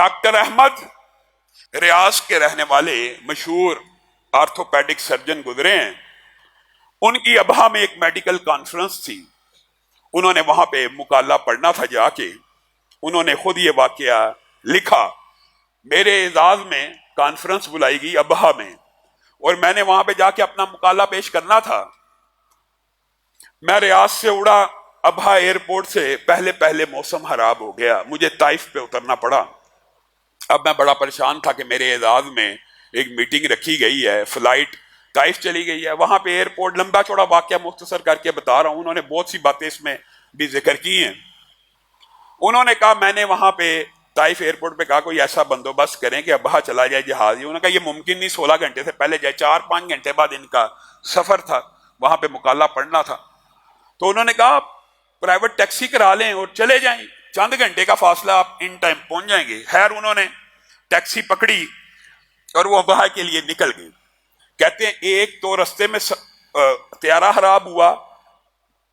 Doctor Ahmad ریاض کے رہنے والے مشہور آرتھوپیڈک سرجن گزرے ہیں. ان کی ابہا میں ایک میڈیکل کانفرنس تھی. انہوں نے وہاں پہ مقالہ پڑھنا تھا جا کے. انہوں نے خود یہ واقعہ لکھا. میرے اعزاز میں کانفرنس بلائی گئی ابہا میں, اور میں نے وہاں پہ جا کے اپنا مقالہ پیش کرنا تھا. میں ریاض سے اڑا ابہا ایئرپورٹ سے پہلے موسم خراب ہو گیا, مجھے طائف پہ اترنا پڑا. اب میں بڑا پریشان تھا کہ میرے اعزاز میں ایک میٹنگ رکھی گئی ہے, فلائٹ طائف چلی گئی ہے. وہاں پہ ایئرپورٹ, لمبا چوڑا واقعہ مختصر کر کے بتا رہا ہوں, انہوں نے بہت سی باتیں اس میں بھی ذکر کی ہیں. انہوں نے کہا میں نے وہاں پہ طائف ایئرپورٹ پہ کہا کوئی ایسا بندوبست کریں کہ ابہا چلا جائے جہاز. انہوں نے کہا یہ ممکن نہیں, 16 گھنٹے سے پہلے جائے. 4-5 گھنٹے بعد ان کا سفر تھا, وہاں پہ مقالہ پڑھنا تھا. تو انہوں نے کہا پرائیویٹ ٹیکسی کرا لیں اور چلے جائیں, چند گھنٹے کا فاصلہ, آپ ان ٹائم پہنچ جائیں گے. خیر انہوں نے ٹیکسی پکڑی اور وہ ابہا کے لیے نکل گئے. کہتے ہیں ایک تو رستے میں طیارہ خراب ہوا,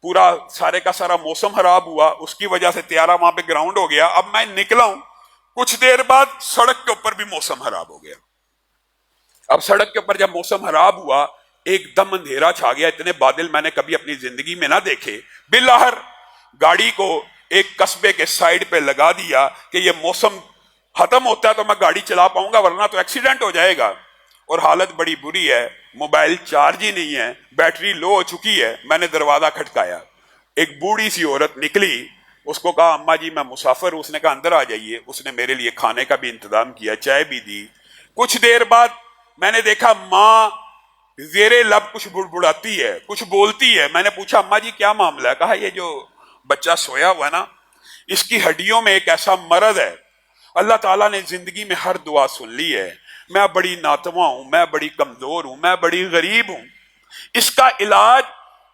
پورا سارے کا سارا موسم خراب ہوا, اس کی وجہ سے طیارہ وہاں پہ گراؤنڈ ہو گیا. اب میں نکلا ہوں, کچھ دیر بعد سڑک کے اوپر بھی موسم خراب ہو گیا. اب سڑک کے اوپر جب موسم خراب ہوا, ایک دم اندھیرا چھا گیا. اتنے بادل میں نے کبھی اپنی زندگی میں نہ دیکھے. بالآخر گاڑی کو ایک قصبے کے سائیڈ پہ لگا دیا کہ یہ موسم ختم ہوتا ہے تو میں گاڑی چلا پاؤں گا, ورنہ تو ایکسیڈنٹ ہو جائے گا. اور حالت بڑی بری ہے, موبائل چارج ہی نہیں ہے, بیٹری لو ہو چکی ہے. میں نے دروازہ کھٹکایا, ایک بوڑھی سی عورت نکلی. اس کو کہا اماں جی میں مسافر ہوں. اس نے کہا اندر آ جائیے. اس نے میرے لیے کھانے کا بھی انتظام کیا, چائے بھی دی. کچھ دیر بعد میں نے دیکھا ماں زیر لب کچھ بڑبڑاتی ہے, کچھ بولتی ہے. میں نے پوچھا اماں جی کیا معاملہ ہے؟ کہا یہ جو بچہ سویا ہوا ہے نا, اس کی ہڈیوں میں ایک ایسا مرض ہے, اللہ تعالیٰ نے زندگی میں ہر دعا سن لی ہے. میں بڑی ناتواں ہوں, میں بڑی کمزور ہوں, میں بڑی غریب ہوں. اس کا علاج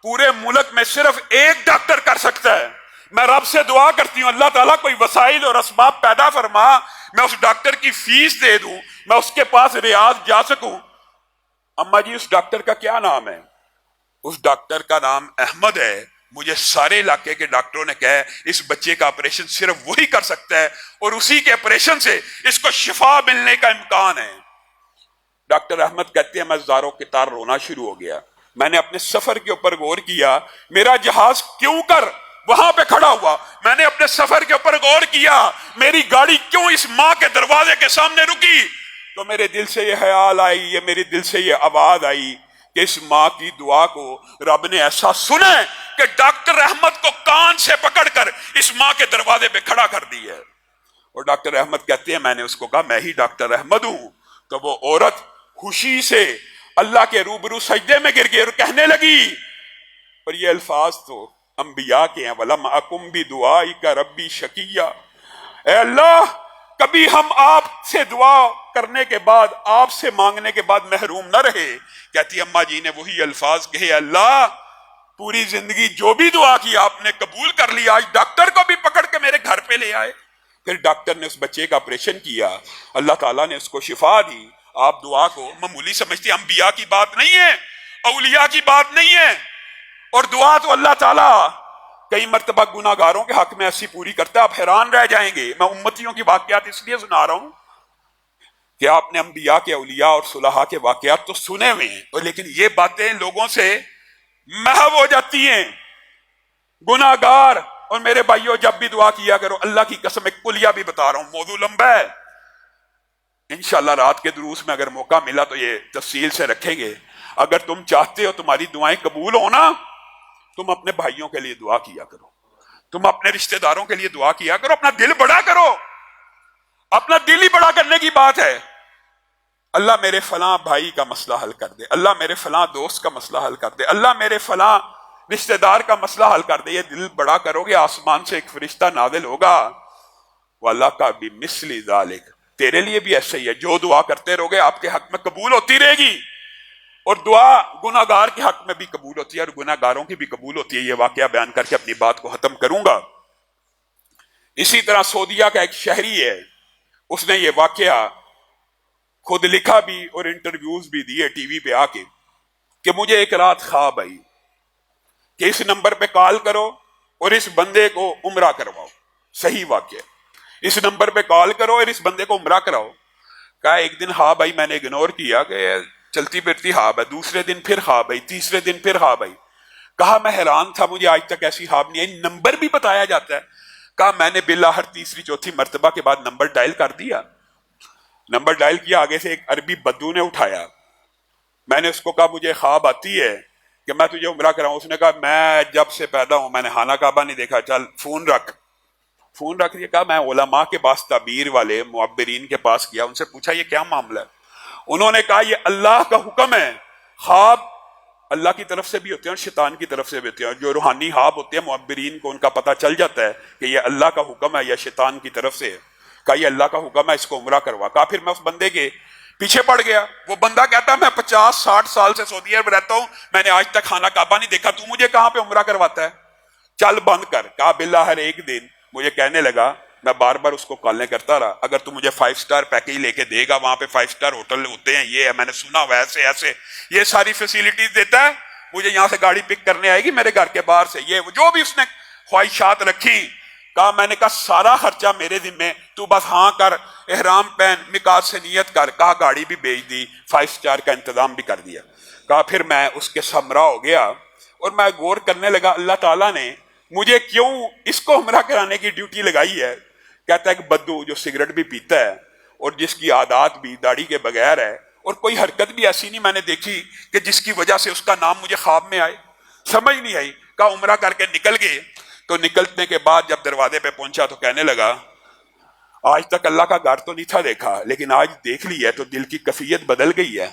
پورے ملک میں صرف ایک ڈاکٹر کر سکتا ہے. میں رب سے دعا کرتی ہوں اللہ تعالیٰ کوئی وسائل اور اسباب پیدا فرما, میں اس ڈاکٹر کی فیس دے دوں, میں اس کے پاس ریاض جا سکوں. اماں جی اس ڈاکٹر کا کیا نام ہے؟ اس ڈاکٹر کا نام احمد ہے. مجھے سارے علاقے کے ڈاکٹروں نے کہا اس بچے کا آپریشن صرف وہی کر سکتا ہے, اور اسی کے آپریشن سے اس کو شفا ملنے کا امکان ہے. ڈاکٹر احمد کہتے ہیں میں زاروں کے تار رونا شروع ہو گیا. میں نے اپنے سفر کے اوپر غور کیا, میرا جہاز کیوں کر وہاں پہ کھڑا ہوا. میں نے اپنے سفر کے اوپر غور کیا, میری گاڑی کیوں اس ماں کے دروازے کے سامنے رکی. تو میرے دل سے یہ خیال آئی, یہ میرے دل سے یہ آواز آئی کہ اس ماں کی دعا کو رب نے ایسا سنا کہ ڈاکٹر احمد کو کان سے پکڑ کر اس ماں کے دروازے پہ کھڑا کر دی ہے. اور ڈاکٹر احمد کہتے ہیں میں نے اس کو کہا میں ہی ڈاکٹر احمد ہوں. تو وہ عورت خوشی سے اللہ کے روبرو سجدے میں گر گئی اور کہنے لگی, اور یہ الفاظ تو انبیاء کے ہیں, وَلَمْ أَكُمْ بِدُعَائِكَ رَبِّي شَقِيًّا, اے اللہ کبھی ہم آپ سے دعا کرنے کے بعد, آپ سے مانگنے کے بعد محروم نہ رہے. کہتی اماں جی نے وہی الفاظ کہے, اللہ پوری زندگی جو بھی دعا کی آپ نے قبول کر لیا, آج ڈاکٹر کو بھی پکڑ کے میرے گھر پہ لے آئے. پھر ڈاکٹر نے اس بچے کا آپریشن کیا, اللہ تعالیٰ نے اس کو شفا دی. آپ دعا کو معمولی سمجھتے, انبیاء کی بات نہیں ہے, اولیاء کی بات نہیں ہے. اور دعا تو اللہ تعالیٰ کئی مرتبہ گناہ گاروں کے حق میں ایسی پوری کرتا ہے, آپ حیران رہ جائیں گے. میں امتیوں کی واقعات اس لیے سنا رہا ہوں کہ آپ نے انبیاء کے, اولیاء اور صلحاء کے واقعات تو سنے ہوئے ہیں, اور لیکن یہ باتیں لوگوں سے محو ہو جاتی ہیں. گناہ گار. اور میرے بھائیوں جب بھی دعا کیا کرو, اللہ کی قسم ایک کلیہ بھی بتا رہا ہوں, موضوع لمبا ہے, انشاءاللہ رات کے دروس میں اگر موقع ملا تو یہ تفصیل سے رکھیں گے. اگر تم چاہتے ہو تمہاری دعائیں قبول ہونا, تم اپنے بھائیوں کے لیے دعا کیا کرو, تم اپنے رشتہ داروں کے لیے دعا کیا کرو, اپنا دل بڑا کرو. اپنا دل ہی بڑا کرنے کی بات ہے. اللہ میرے فلاں بھائی کا مسئلہ حل کر دے, اللہ میرے فلاں دوست کا مسئلہ حل کر دے, اللہ میرے فلاں رشتہ دار کا مسئلہ حل کر دے. یہ دل بڑا کرو گے, آسمان سے ایک فرشتہ نازل ہوگا, وَلَكَ بِمِثْلِ ذَلِكَ, تیرے لیے بھی ایسے ہی ہے. جو دعا کرتے رہو گے آپ کے حق میں قبول ہوتی رہے گی, اور دعا گناہ گار کے حق میں بھی قبول ہوتی ہے اور گناہ گاروں کی بھی قبول ہوتی ہے. یہ واقعہ بیان کر کے اپنی بات کو ختم کروں گا. اسی طرح سعودیہ کا ایک شہری ہے, اس نے یہ واقعہ خود لکھا بھی اور انٹرویوز بھی دیے ٹی وی پہ آ کے, کہ مجھے ایک رات خواب آئی کہ اس نمبر پہ کال کرو اور اس بندے کو عمرہ کرواؤ. صحیح واقعہ. اس نمبر پہ کال کرو اور اس بندے کو عمرہ کراؤ. کہا ایک دن ہاں بھائی میں نے اگنور کیا کہ چلتی پھرتی ہاں بھائی, دوسرے دن پھر ہاں بھائی, تیسرے دن پھر ہاں بھائی. کہا میں حیران تھا, مجھے آج تک ایسی ہاں نہیں آئی, نمبر بھی بتایا جاتا ہے. کہا میں نے بالآخر تیسری چوتھی مرتبہ کے بعد نمبر ڈائل کر دیا. نمبر ڈائل کیا, آگے سے ایک عربی بدو نے اٹھایا. میں نے اس کو کہا مجھے خواب آتی ہے کہ میں تجھے عمرہ کراؤں. اس نے کہا میں جب سے پیدا ہوں میں نے خانہ کعبہ نہیں دیکھا, چل فون رکھ. فون رکھ دیا. کہا میں علماء کے پاس, تعبیر والے معبرین کے پاس گیا, ان سے پوچھا یہ کیا معاملہ ہے. انہوں نے کہا یہ اللہ کا حکم ہے. خواب اللہ کی طرف سے بھی ہوتے ہیں اور شیطان کی طرف سے بھی ہوتے ہیں. جو روحانی خواب ہوتے ہیں معبرین کو ان کا پتہ چل جاتا ہے کہ یہ اللہ کا حکم ہے یا شیطان کی طرف سے ہے. کہا یہ اللہ کا حکم ہے, اس کو عمرہ کروا. کہا پھر میں اس بندے کے پیچھے پڑ گیا. وہ بندہ کہتا ہے میں 50-60 سال سے سعودی عرب رہتا ہوں, میں نے آج تک خانہ کعبہ نہیں دیکھا, تو مجھے کہاں پہ عمرہ کرواتا ہے, چل بند کر. کہا بالآخر ایک دن مجھے کہنے لگا, میں بار بار اس کو کالیں کرتا رہا, اگر تو مجھے 5 سٹار پیکیج لے کے دے گا, وہاں پہ 5 سٹار ہوٹل ہوتے ہیں, یہ ہے میں نے سنا ہوا ایسے ایسے, یہ ساری فیسیلیٹیز دیتا ہے, مجھے یہاں سے گاڑی پک کرنے آئے گی میرے گھر کے باہر سے, یہ جو بھی اس نے خواہشات رکھی. کہا میں نے کہا سارا خرچہ میرے ذمے, تو بس ہاں کر, احرام پہن, میقات سے نیت کر. کہا گاڑی بھی بیچ دی, 5 سٹار کا انتظام بھی کر دیا. کہا پھر میں اس کے سمرا ہو گیا اور میں غور کرنے لگا اللہ تعالیٰ نے مجھے کیوں اس کو عمرہ کرانے کی ڈیوٹی لگائی ہے. کہتا ہے کہ بدو جو سگریٹ بھی پیتا ہے اور جس کی عادات بھی داڑھی کے بغیر ہے, اور کوئی حرکت بھی ایسی نہیں میں نے دیکھی کہ جس کی وجہ سے اس کا نام مجھے خواب میں آئے, سمجھ نہیں آئی. کہا عمرہ کر کے نکل گئے. تو نکلنے کے بعد جب دروازے پہ پہنچا تو کہنے لگا آج تک اللہ کا گھر تو نہیں تھا دیکھا, لیکن آج دیکھ لی ہے تو دل کی کیفیت بدل گئی ہے,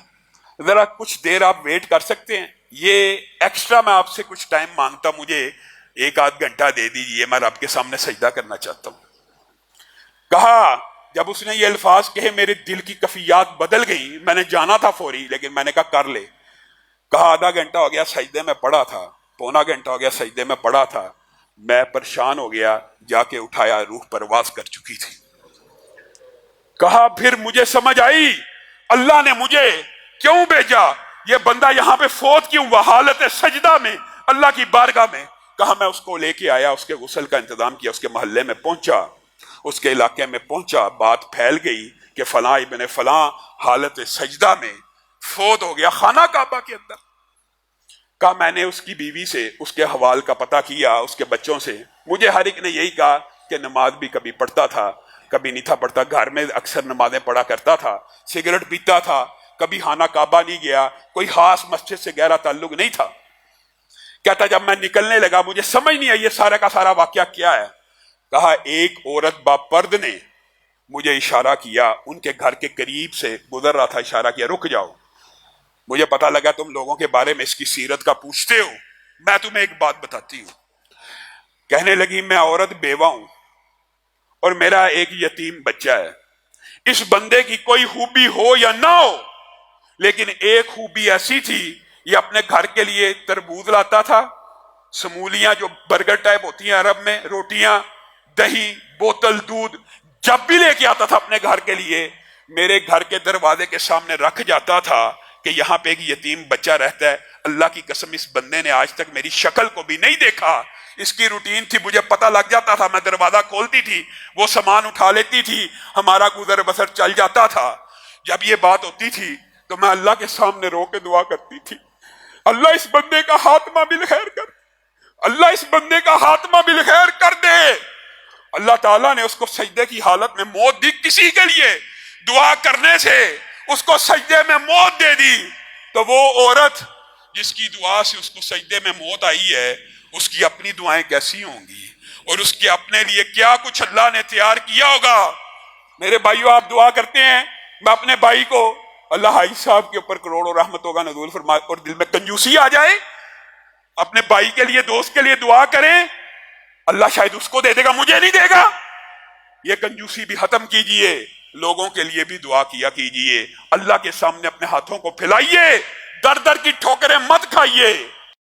ذرا کچھ دیر آپ ویٹ کر سکتے ہیں, یہ ایکسٹرا میں آپ سے کچھ ٹائم مانگتا, مجھے 1-8 گھنٹہ دے دیجیے, میں رب کے سامنے سجدہ کرنا چاہتا ہوں. کہا جب اس نے یہ الفاظ کہے میرے دل کی کیفیات بدل گئی, میں نے جانا تھا فوری, لیکن میں نے کہا کر لے. کہا آدھا گھنٹہ ہو گیا سجدے میں پڑا تھا, پونا گھنٹہ ہو گیا سجدے میں پڑا تھا, میں پریشان ہو گیا, جا کے اٹھایا, روح پرواز کر چکی تھی. کہا پھر مجھے سمجھ آئی اللہ نے مجھے کیوں بھیجا, یہ بندہ یہاں پہ فوت کیوں ہوا حالت سجدہ میں اللہ کی بارگاہ میں. کہا میں اس کو لے کے آیا, اس کے غسل کا انتظام کیا, اس کے محلے میں پہنچا, اس کے علاقے میں پہنچا, بات پھیل گئی کہ فلاں ابن فلاں حالت سجدہ میں فوت ہو گیا خانہ کعبہ کے اندر. کہا میں نے اس کی بیوی سے اس کے حوال کا پتہ کیا, اس کے بچوں سے, مجھے ہر ایک نے یہی کہا کہ نماز بھی کبھی پڑھتا تھا کبھی نہیں تھا پڑھتا, گھر میں اکثر نمازیں پڑھا کرتا تھا, سگریٹ پیتا تھا, کبھی خانہ کعبہ نہیں گیا, کوئی خاص مسجد سے گہرا تعلق نہیں تھا. کہتا جب میں نکلنے لگا مجھے سمجھ نہیں آئی یہ سارا کا سارا واقعہ کیا ہے. کہا ایک عورت باپرد نے مجھے اشارہ کیا, ان کے گھر کے قریب سے گزر رہا تھا, اشارہ کیا رک جاؤ, مجھے پتا لگا تم لوگوں کے بارے میں اس کی سیرت کا پوچھتے ہو, میں تمہیں ایک بات بتاتی ہوں. کہنے لگی میں عورت بیوہ ہوں اور میرا ایک یتیم بچہ ہے. اس بندے کی کوئی خوبی ہو یا نہ ہو, لیکن ایک خوبی ایسی تھی, یہ اپنے گھر کے لیے تربوز لاتا تھا, سمولیاں جو برگر ٹائپ ہوتی ہیں عرب میں, روٹیاں, دہی, بوتل دودھ, جب بھی لے کے آتا تھا اپنے گھر کے لیے میرے گھر کے دروازے کے سامنے رکھ جاتا تھا کہ یہاں پہ ایک یتیم بچہ رہتا ہے. اللہ کی قسم اس بندے نے آج تک میری شکل کو بھی نہیں دیکھا, اس کی روٹین تھی, مجھے پتہ لگ جاتا تھا, میں دروازہ کھولتی تھی, وہ سامان اٹھا لیتی تھی, ہمارا گزر بسر چل جاتا تھا. جب یہ بات ہوتی تھی تو میں اللہ کے سامنے رو کے دعا کرتی تھی, اللہ اس بندے کا خاتمہ بالخیر کر, اللہ اس بندے کا خاتمہ بالخیر کر دے. اللہ تعالیٰ نے اس کو سجدے کی حالت میں موت دی, کسی کے لیے دعا کرنے سے اس کو سجدے میں موت دے دی. تو وہ عورت جس کی دعا سے اس کو سجدے میں موت آئی ہے, اس کی اپنی دعائیں کیسی ہوں گی, اور اس کے اپنے لیے کیا کچھ اللہ نے تیار کیا ہوگا. میرے بھائیو آپ دعا کرتے ہیں, میں اپنے بھائی کو, اللہ حاجی صاحب کے اوپر کروڑوں رحمتوں کا نزول فرمائے, اور دل میں کنجوسی آ جائے, اپنے بھائی کے لیے دوست کے لیے دعا کریں, اللہ شاید اس کو دے دے گا, مجھے نہیں دے گا. یہ کنجوسی بھی ختم کیجئے, لوگوں کے لیے بھی دعا کیا کیجئے, اللہ کے سامنے اپنے ہاتھوں کو پھیلائیے, در در کی ٹھوکریں مت کھائیے.